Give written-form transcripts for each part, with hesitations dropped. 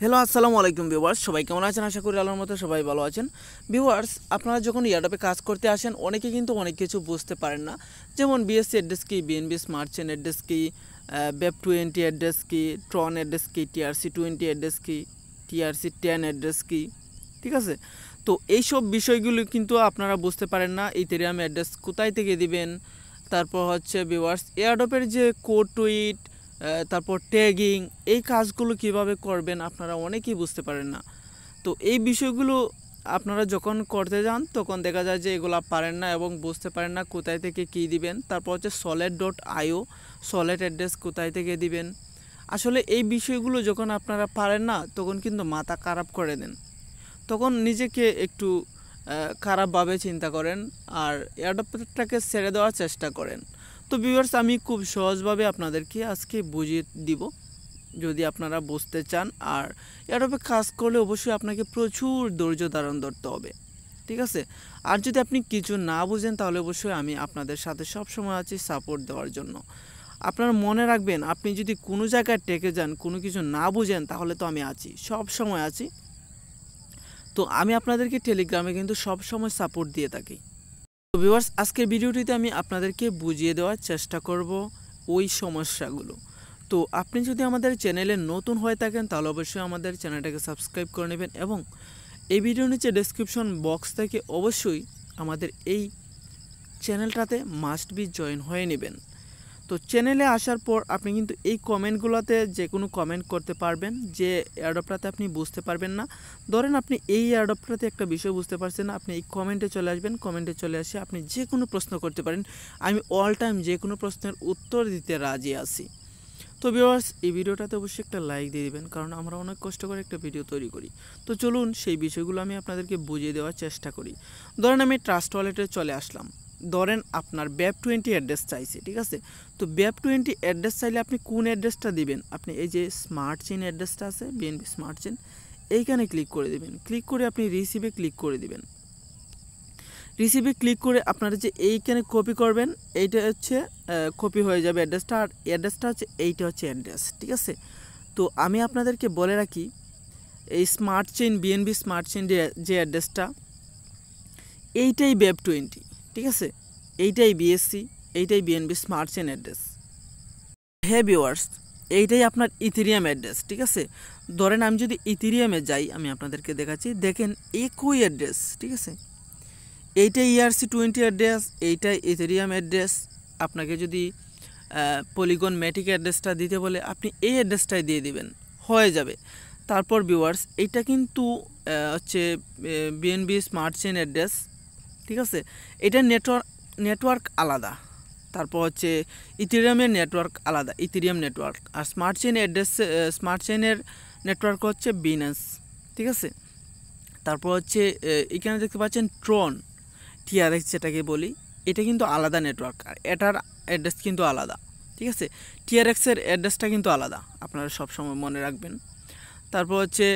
Hello আসসালামু আলাইকুম viewers, সবাই কেমন আছেন? আশা করি আল্লাহর মতো সবাই ভালো আছেন। ভিউয়ার্স, আপনারা যখন ইয়ারডপে কাজ করতে আসেন অনেকে কিন্তু অনেক কিছু বুঝতে পারেন না, যেমন বিএসসি অ্যাড্রেস কি, বিএনবি স্মার্ট চেইন অ্যাড্রেস কি, বেপ 20 অ্যাড্রেস কি, ট্রন অ্যাড্রেস কি, টিআরসি 20 অ্যাড্রেস কি, টিআরসি 10 অ্যাড্রেস কি। ঠিক আছে, তো এইসব বিষয়গুলো কিন্তু আপনারা বুঝতে পারেন না। ইথেরিয়াম অ্যাড্রেস কোথায় থেকে দিবেন, তারপর হচ্ছে ভিউয়ার্স এয়ারডপের যে কোড টুইট, তারপর ট্যাগিং, এই কাজগুলো কিভাবে করবেন আপনারা অনেকেই বুঝতে পারেন না। তো এই বিষয়গুলো আপনারা যখন করতে যান তখন দেখা যায় যে এগুলো পারেন না এবং বুঝতে পারেন না কোথায় থেকে কী দিবেন। তারপর হচ্ছে solid.io, সলিড অ্যাড্রেস কোথায় থেকে দিবেন। আসলে এই বিষয়গুলো যখন আপনারা পারেন না তখন কিন্তু মাথা খারাপ করে দেন, তখন নিজেকে একটু খারাপভাবে চিন্তা করেন আর এয়ারডপটাকে ছেড়ে দেওয়ার চেষ্টা করেন। তো ভিউয়ার্স, আমি খুব সহজভাবে আপনাদেরকে আজকে বুঝিয়ে দিব যদি আপনারা বুঝতে চান। আর এয়ারডপে কাজ করলে অবশ্যই আপনাকে প্রচুর ধৈর্য ধারণ ধরতে হবে, ঠিক আছে? আর যদি আপনি কিছু না বুঝেন তাহলে অবশ্যই আমি আপনাদের সাথে সবসময় আছি সাপোর্ট দেওয়ার জন্য। আপনারা মনে রাখবেন, আপনি যদি কোনো জায়গায় টেকে যান, কোনো কিছু না বুঝেন, তাহলে তো আমি আছি, সব সময় আছি। তো আমি আপনাদেরকে টেলিগ্রামে কিন্তু সব সময় সাপোর্ট দিয়ে থাকি। তো ভিউয়ার্স, আজকের ভিডিওটিতে আমি আপনাদেরকে বুঝিয়ে দেওয়ার চেষ্টা করব ওই সমস্যাগুলো। তো আপনি যদি আমাদের চ্যানেলে নতুন হয়ে থাকেন তাহলে অবশ্যই আমাদের চ্যানেলটাকে সাবস্ক্রাইব করে নেবেন এবং এই ভিডিওর নিচে ডেসক্রিপশন বক্স থেকে অবশ্যই আমাদের এই চ্যানেলটাতে মাস্ট বি জয়েন হয়ে নেবেন। তো চ্যানেলে আসার পর আপনি কিন্তু এই কমেন্টগুলোতে যে কোনো কমেন্ট করতে পারবেন যে এয়ারডপটাতে আপনি বুঝতে পারবেন না। ধরেন আপনি এই এয়ারডপটাতে একটা বিষয় বুঝতে পারছেন না, আপনি এই কমেন্টে চলে আসবেন। কমেন্টে চলে আসে আপনি যে কোনো প্রশ্ন করতে পারেন, আমি অল টাইম যে কোনো প্রশ্নের উত্তর দিতে রাজি আছি। তো ভিউয়ার্স, এই ভিডিওটাতে অবশ্যই একটা লাইক দিয়ে দিবেন, কারণ আমরা অনেক কষ্ট করে একটা ভিডিও তৈরি করি। তো চলুন সেই বিষয়গুলো আমি আপনাদেরকে বুঝিয়ে দেওয়ার চেষ্টা করি। ধরেন আমি ট্রাস্ট ওয়ালেটে চলে আসলাম। ধরেন আপনার বেপ 20 অ্যাড্রেস চাইছে, ঠিক আছে? তো বেপ 20 অ্যাড্রেস চাইলে আপনি কোন অ্যাড্রেসটা দিবেন? আপনি এই যে স্মার্ট চেইন অ্যাড্রেসটা আছে, বিএনবি স্মার্ট চেইন, এইখানে ক্লিক করে দিবেন। ক্লিক করে আপনি রিসিভে ক্লিক করে দিবেন। রিসিভে ক্লিক করে আপনারা যে এইখানে কপি করবেন, এইটা হচ্ছে কপি হয়ে যাবে অ্যাড্রেসটা। আর অ্যাড্রেসটা হচ্ছে এইটা হচ্ছে অ্যাড্রেস, ঠিক আছে? তো আমি আপনাদেরকে বলে রাখি, এই smart chain, BNB smart chain যে অ্যাড্রেসটা, এইটাই বেপ 20, ঠিক আছে? এইটাই বিএসসি, এইটাই বিএনবি স্মার্ট চেইন অ্যাড্রেস। হ্যাঁ ভিউয়ার্স, এইটাই আপনার ইথেরিয়াম অ্যাড্রেস, ঠিক আছে? ধরেন আমি যদি ইথেরিয়ামে যাই, আমি আপনাদেরকে দেখাচ্ছি, দেখেন একই অ্যাড্রেস, ঠিক আছে? এইটাই ERC 20 অ্যাড্রেস, এইটাই ইথেরিয়াম অ্যাড্রেস। আপনাকে যদি পলিগন ম্যাটিক অ্যাড্রেসটা দিতে বলে আপনি এই অ্যাড্রেসটাই দিয়ে দিবেন, হয়ে যাবে। তারপর ভিউয়ার্স, এইটা কিন্তু হচ্ছে বিএনবি স্মার্ট চেইন অ্যাড্রেস, ঠিক আছে? এটা নেটওয়ার্ক আলাদা। তারপর হচ্ছে ইথেরিয়ামের নেটওয়ার্ক আলাদা, ইথেরিয়াম নেটওয়ার্ক। আর স্মার্ট চেইন অ্যাড্রেস, স্মার্ট চেইনের নেটওয়ার্ক হচ্ছে বিনান্স, ঠিক আছে? তারপর হচ্ছে এখানে দেখতে পাচ্ছেন ট্রন, টিআরএক্স যেটাকে বলি, এটা কিন্তু আলাদা নেটওয়ার্ক, আর এটার অ্যাড্রেস কিন্তু আলাদা, ঠিক আছে? টিআরএক্সের অ্যাড্রেসটা কিন্তু আলাদা, আপনারা সবসময় মনে রাখবেন। তারপর হচ্ছে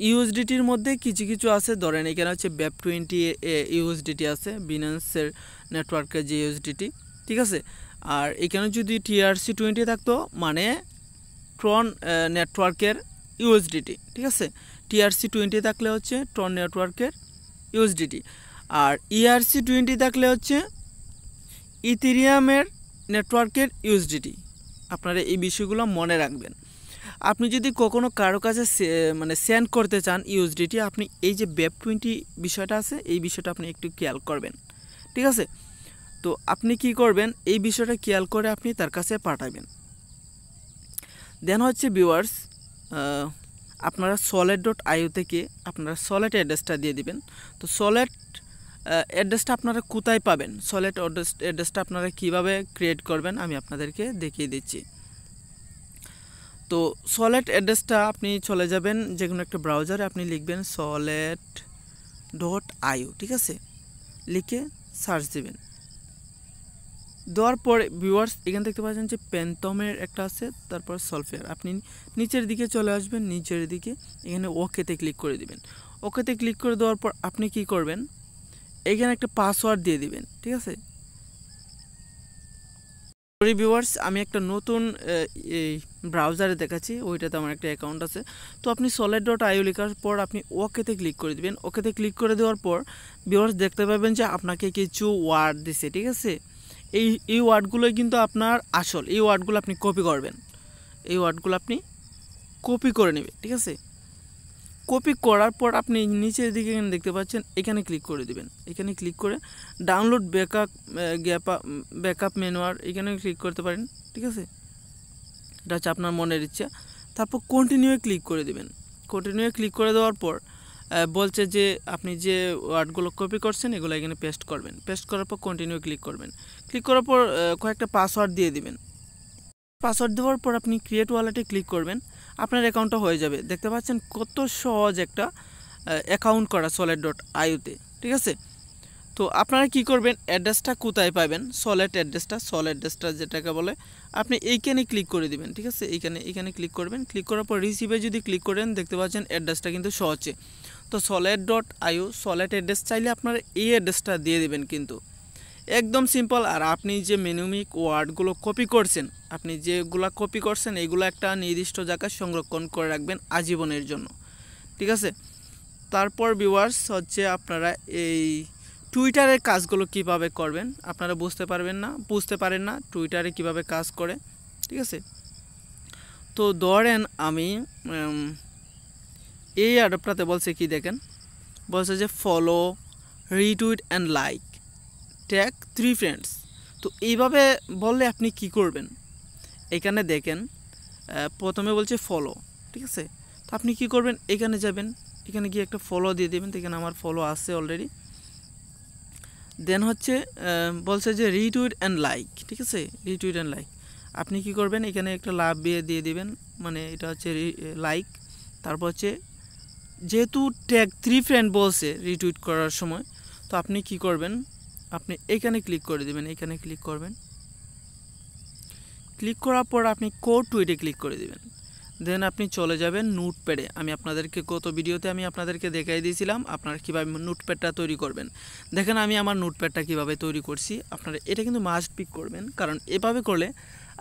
ইউএসডিটির মধ্যে কিছু কিছু আছে, ধরেন এখানে হচ্ছে বেপ 20 ইউএসডিটি আছে, বিনান্সের নেটওয়ার্কের যে ইউএসডিটি, ঠিক আছে? আর এখানে যদি টিআরসি 20 থাকতো মানে ট্রন নেটওয়ার্কের ইউএসডিটি, ঠিক আছে? টিআরসি 20 থাকলে হচ্ছে ট্রন নেটওয়ার্কের ইউএসডিটি। আর ইআরসি 20 থাকলে হচ্ছে ইথেরিয়ামের নেটওয়ার্কের ইউএসডিটি। আপনারা এই বিষয়গুলো মনে রাখবেন। আপনি যদি কখনো কারো কাছে মানে সেন্ড করতে চান ইউএসডিটি, আপনি এই যে বেপ 20 বিষয়টা আছে, এই বিষয়টা আপনি একটু খেয়াল করবেন, ঠিক আছে? তো আপনি কি করবেন, এই বিষয়টা খেয়াল করে আপনি তার কাছে পাঠাবেন। দেন হচ্ছে ভিউয়ার্স, আপনারা solid.io থেকে আপনারা সলিড অ্যাড্রেসটা দিয়ে দিবেন। তো সলিড অ্যাড্রেসটা আপনারা কোথায় পাবেন, সলিড অ্যাড্রেসটা আপনারা কিভাবে ক্রিয়েট করবেন আমি আপনাদেরকে দেখিয়ে দিচ্ছি। তো সলিড অ্যাড্রেসটা আপনি চলে যাবেন যে কোনো একটা ব্রাউজারে, আপনি লিখবেন solid.io, ঠিক আছে? লিখে সার্চ দিবেন। দেওয়ার পরে ভিউয়ার্স, এখানে দেখতে পাচ্ছেন যে প্যান্টমের একটা আছে, তারপর সলফেয়ার। আপনি নিচের দিকে চলে আসবেন, নিচের দিকে এখানে ওকেতে ক্লিক করে দিবেন। ওকেতে ক্লিক করে দেওয়ার পর আপনি কি করবেন, এখানে একটা পাসওয়ার্ড দিয়ে দিবেন, ঠিক আছে? সরি ভিউয়ার্স, আমি একটা নতুন ব্রাউজারে দেখাচ্ছি, ওইটাতে আমার একটা অ্যাকাউন্ট আছে। তো আপনি solid.io লেখার পর আপনি ওকেতে ক্লিক করে দিবেন। ওকেতে ক্লিক করে দেওয়ার পর ভিউয়ার্স দেখতে পাবেন যে আপনাকে কিছু ওয়ার্ড দিছে, ঠিক আছে। এই ওয়ার্ডগুলোই কিন্তু আপনার আসল। এই ওয়ার্ডগুলো আপনি কপি করবেন, এই ওয়ার্ডগুলো আপনি কপি করে নেবেন, ঠিক আছে। কপি করার পর আপনি নিচের দিকে এখানে দেখতে পাচ্ছেন, এখানে ক্লিক করে দিবেন। এখানে ক্লিক করে ডাউনলোড ব্যাকআপ ম্যানুয়ার এখানে ক্লিক করতে পারেন, ঠিক আছে। এটা হচ্ছে আপনার মনের ইচ্ছা। তারপর কন্টিনিউয়ে ক্লিক করে দিবেন। কন্টিনিউয়ে ক্লিক করে দেওয়ার পর বলছে যে আপনি যে ওয়ার্ডগুলো কপি করছেন এগুলো এখানে পেস্ট করবেন। পেস্ট করার পর কন্টিনিউ ক্লিক করবেন। ক্লিক করার পর কয়েকটা পাসওয়ার্ড দিয়ে দিবেন। পাসওয়ার্ড দেওয়ার পর আপনি ক্রিয়েট ওয়ালেটে ক্লিক করবেন, আপনার অ্যাকাউন্টটা হয়ে যাবে। দেখতে পাচ্ছেন কত সহজ একটা অ্যাকাউন্ট করা solid.io-তে, ঠিক আছে। তো আপনারা কি করবেন, অ্যাড্রেসটা কোথায় পাবেন, সলিড অ্যাড্রেসটা যেটাকে বলে, আপনি এইখানে ক্লিক করে দিবেন, ঠিক আছে। এইখানে ক্লিক করবেন। ক্লিক করার পর রিসিভে যদি ক্লিক করেন দেখতে পাচ্ছেন অ্যাড্রেসটা কিন্তু শো হচ্ছে। তো solid.io সলিড অ্যাড্রেস চাইলে আপনারা এই অ্যাড্রেসটা দিয়ে দিবেন, কিন্তু একদম সিম্পল। আর আপনি যে মেনুমিক ওয়ার্ডগুলো কপি করছেন, আপনি যেগুলো কপি করছেন এইগুলো একটা নির্দিষ্ট জায়গায় সংরক্ষণ করে রাখবেন আজীবনের জন্য, ঠিক আছে। তারপর ভিউয়ার্স হচ্ছে আপনারা এই টুইটারের কাজগুলো কিভাবে করবেন আপনারা বুঝতে পারেন না টুইটারে কিভাবে কাজ করে, ঠিক আছে। তো ধরেন আমি এই অ্যাডপটাতে বলছে কি দেখেন, বলছে যে follow, retweet and like, tag 3 friends. তো এইভাবে বললে আপনি কি করবেন, এখানে দেখেন প্রথমে বলছে ফলো, ঠিক আছে। তো আপনি কি করবেন, এখানে যাবেন, এখানে গিয়ে একটা ফলো দিয়ে দেবেন। এখানে আমার ফলো আছে অলরেডি। দেন হচ্ছে বলছে যে রিটুইট অ্যান্ড লাইক, ঠিক আছে। রিটুইট অ্যান্ড লাইক আপনি কি করবেন, এখানে একটা লাভ দিয়ে দিবেন, মানে এটা হচ্ছে লাইক। তারপর হচ্ছে যেহেতু ট্যাগ 3 ফ্রেন্ড বলছে রিটুইট করার সময়, তো আপনি কি করবেন, আপনি এখানে ক্লিক করে দিবেন। এখানে ক্লিক করবেন। ক্লিক করার পর আপনি কোড টুইটে ক্লিক করে দিবেন। দেন আপনি চলে যাবেন নোটপ্যাডে। আমি আপনাদেরকে গত ভিডিওতে আপনাদেরকে দেখাই দিয়েছিলাম আপনারা কীভাবে নোটপ্যাডটা তৈরি করবেন। দেখেন আমি আমার নোটপ্যাডটা কীভাবে তৈরি করছি। আপনারা এটা কিন্তু মাস্ট পিক করবেন, কারণ এভাবে করলে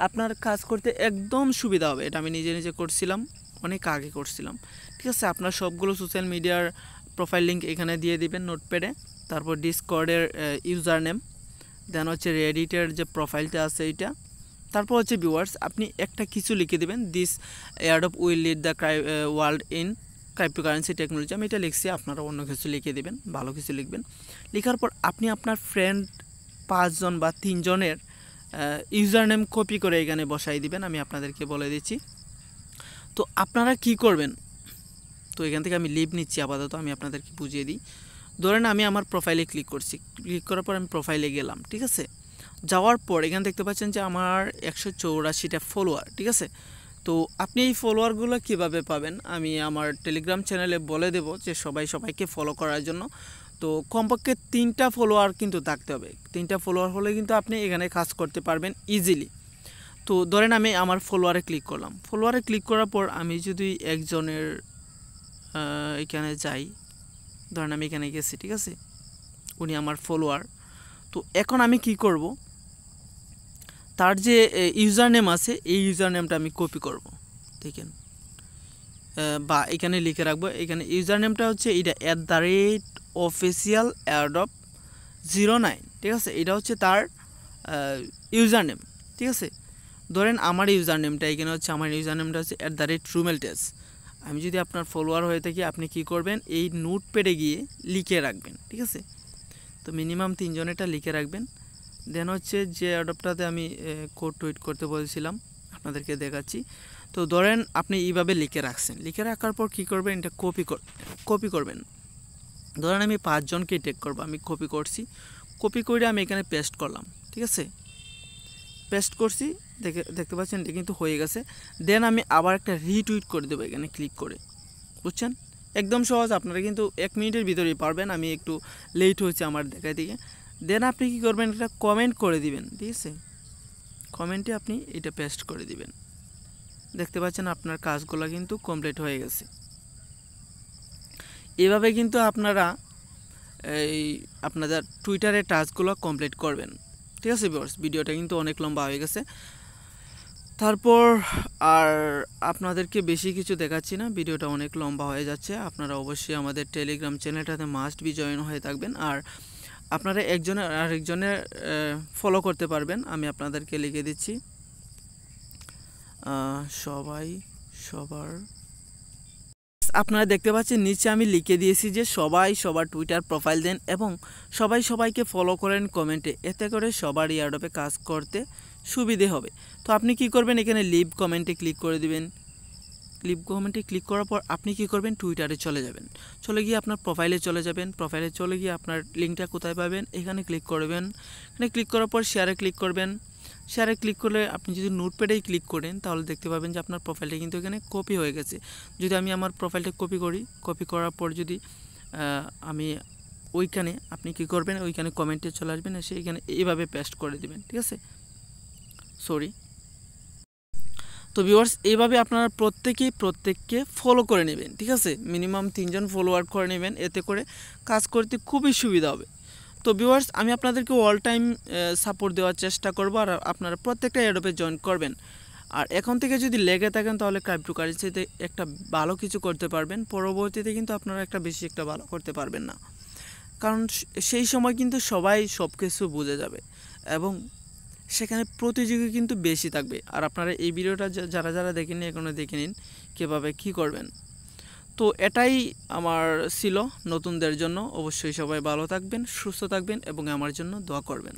আপনার কাজ করতে একদম সুবিধা হবে। এটা আমি নিজে করছিলাম, অনেক আগে করছিলাম, ঠিক আছে। আপনার সবগুলো সোশ্যাল মিডিয়ার প্রোফাইল লিঙ্ক এখানে দিয়ে দিবেন নোটপ্যাডে। তারপর ডিসকর্ডের ইউজার নেম, দেন হচ্ছে রেডিটের যে প্রোফাইলটা আছে এইটা। তারপর হচ্ছে ভিউয়ার্স আপনি একটা কিছু লিখে দেবেন, this airdrop will lead the world in cryptocurrency technology. আমি এটা লিখছি, আপনারা অন্য কিছু লিখে দেবেন, ভালো কিছু লিখবেন। লেখার পর আপনি আপনার ফ্রেন্ড 5 জন বা 3 জনের ইউজার নেম কপি করে এখানে বসাই দিবেন। আমি আপনাদেরকে বলে দিচ্ছি। তো আপনারা কি করবেন, তো এখান থেকে আমি লিভ নিচ্ছি আপাতত, আমি আপনাদেরকে বুঝিয়ে দিই। ধরেন আমি আমার প্রোফাইলে ক্লিক করছি, ক্লিক করার পর আমি প্রোফাইলে গেলাম, ঠিক আছে। যাওয়ার পর এখানে দেখতে পাচ্ছেন যে আমার 184টা ফলোয়ার, ঠিক আছে। তো আপনি এই ফলোয়ারগুলো কিভাবে পাবেন আমি আমার টেলিগ্রাম চ্যানেলে বলে দেব যে সবাইকে ফলো করার জন্য। তো কমপক্ষে 3টা ফলোয়ার কিন্তু থাকতে হবে। 3টা ফলোয়ার হলে কিন্তু আপনি এখানে কাজ করতে পারবেন ইজিলি। তো ধরেন আমি আমার ফলোয়ারে ক্লিক করলাম। ফলোয়ারে ক্লিক করার পর আমি যদি একজনের এখানে যাই, ধরেন আমি এখানে গেছি, ঠিক আছে, উনি আমার ফলোয়ার। তো এখন আমি কি করব, তার যে ইউজার নেম আছে এই ইউজার নেমটা আমি কপি করব, দেখেন, বা এখানে লিখে রাখবো। এখানে ইউজার নেমটা হচ্ছে এটা @official_airdrop09, ঠিক আছে। এটা হচ্ছে তার ইউজার নেম, ঠিক আছে। ধরেন আমার ইউজার নেমটা এখানে হচ্ছে, আমার ইউজার নেমটা হচ্ছে @Rumel। আমি যদি আপনার ফলোয়ার হয়ে থাকি আপনি কি করবেন, এই নোটপ্যাডে গিয়ে লিখে রাখবেন, ঠিক আছে। তো মিনিমাম 3 জনেরটা লিখে রাখবেন। দেন হচ্ছে যে অ্যাডপটাতে আমি কোড টুইট করতে বলছিলাম আপনাদেরকে দেখাচ্ছি। তো ধরেন আপনি এইভাবে লিখে রাখছেন, লিখে রাখার পর কী করবেন, এটা কপি করবেন। ধরেন আমি 5 জনকে ট্যাগ করব, আমি কপি করছি, কপি করে আমি এখানে পেস্ট করলাম, ঠিক আছে। পেস্ট করছি, দেখতে পাচ্ছেন এটা কিন্তু হয়ে গেছে। দেন আমি আবার একটা রিটুইট করে দেবো এখানে ক্লিক করে, বুঝছেন, একদম সহজ। আপনারা কিন্তু 1 মিনিটের ভিতরেই পারবেন। আমি একটু লেট হয়েছে আমার দেখায় দিকে। দেন আপনি কি করবেন, একটা কমেন্ট করে দিবেন, ঠিক আছে। কমেন্টে আপনি এটা পেস্ট করে দিবেন। দেখতে পাচ্ছেন আপনার কাজগুলো কিন্তু কমপ্লিট হয়ে গেছে। এভাবে কিন্তু আপনারা এই আপনাদের টুইটারের টাস্কগুলো কমপ্লিট করবেন, ঠিক আছে ভিউয়ার্স। ভিডিওটা কিন্তু অনেক লম্বা হয়ে গেছে। তারপর আর আপনাদেরকে বেশি কিছু দেখাচ্ছি না, ভিডিওটা অনেক লম্বা হয়ে যাচ্ছে। আপনারা অবশ্যই আমাদের টেলিগ্রাম চ্যানেলটাতে মাস্ট বি জয়েন হয়ে থাকবেন। আর আপনারা একজনের আরেকজনের ফলো করতে পারবেন। আমি আপনাদেরকে লিখে দিচ্ছি, সবাই সবার, আপনারা দেখতে পাচ্ছেন নিচে আমি লিখে দিয়েছি যে সবাই সবার টুইটার প্রোফাইল দেন এবং সবাই সবাইকে ফলো করেন কমেন্টে, এতে করে সবার এয়ারড্রপে কাজ করতে সুবিধে হবে। তো আপনি কি করবেন, এখানে লিভ কমেন্টে ক্লিক করে দিবেন। লিভ কমেন্টে ক্লিক করার পর আপনি কি করবেন, টুইটারে চলে যাবেন। চলে গিয়ে আপনার প্রোফাইলে চলে যাবেন। প্রোফাইলে চলে গিয়ে আপনার লিঙ্কটা কোথায় পাবেন, এখানে ক্লিক করবেন। এখানে ক্লিক করার পর শেয়ারে ক্লিক করবেন। শেয়ারে ক্লিক করলে আপনি যদি নোটপ্যাডেই ক্লিক করেন তাহলে দেখতে পাবেন যে আপনার প্রোফাইলটা কিন্তু এখানে কপি হয়ে গেছে। যদি আমি আমার প্রোফাইলটা কপি করি, কপি করার পর যদি আমি ওইখানে, আপনি কি করবেন, ওইখানে কমেন্টে চলে আসবেন, এসে এখানে এইভাবে পেস্ট করে দিবেন। ঠিক আছে, সরি। তো ভিউয়ার্স, এইভাবে আপনারা প্রত্যেককে ফলো করে নেবেন। ঠিক আছে, মিনিমাম 3 জন ফলোয়ার করে নেবেন, এতে করে কাজ করতে খুবই সুবিধা হবে। তো ভিউয়ার্স, আমি আপনাদেরকে অল টাইম সাপোর্ট দেওয়ার চেষ্টা করব, আর আপনারা প্রত্যেকটা এয়ারড্রপে জয়েন করবেন। আর এখন থেকে যদি লেগে থাকেন তাহলে ক্রিপ্টোকারেন্সিতে একটা ভালো কিছু করতে পারবেন, পরবর্তীতে কিন্তু আপনারা বেশি একটা ভালো করতে পারবেন না, কারণ সেই সময় কিন্তু সবাই সব কিছু বুঝে যাবে এবং সেখানে প্রতিযোগী কিন্তু বেশি থাকবে। আর আপনারা এই ভিডিওটা যারা যারা দেখেননি এখনো দেখে নিন কীভাবে কী করবেন। তো এটাই আমার ছিল নতুনদের জন্য। অবশ্যই সবাই ভালো থাকবেন, সুস্থ থাকবেন এবং আমার জন্য দোয়া করবেন।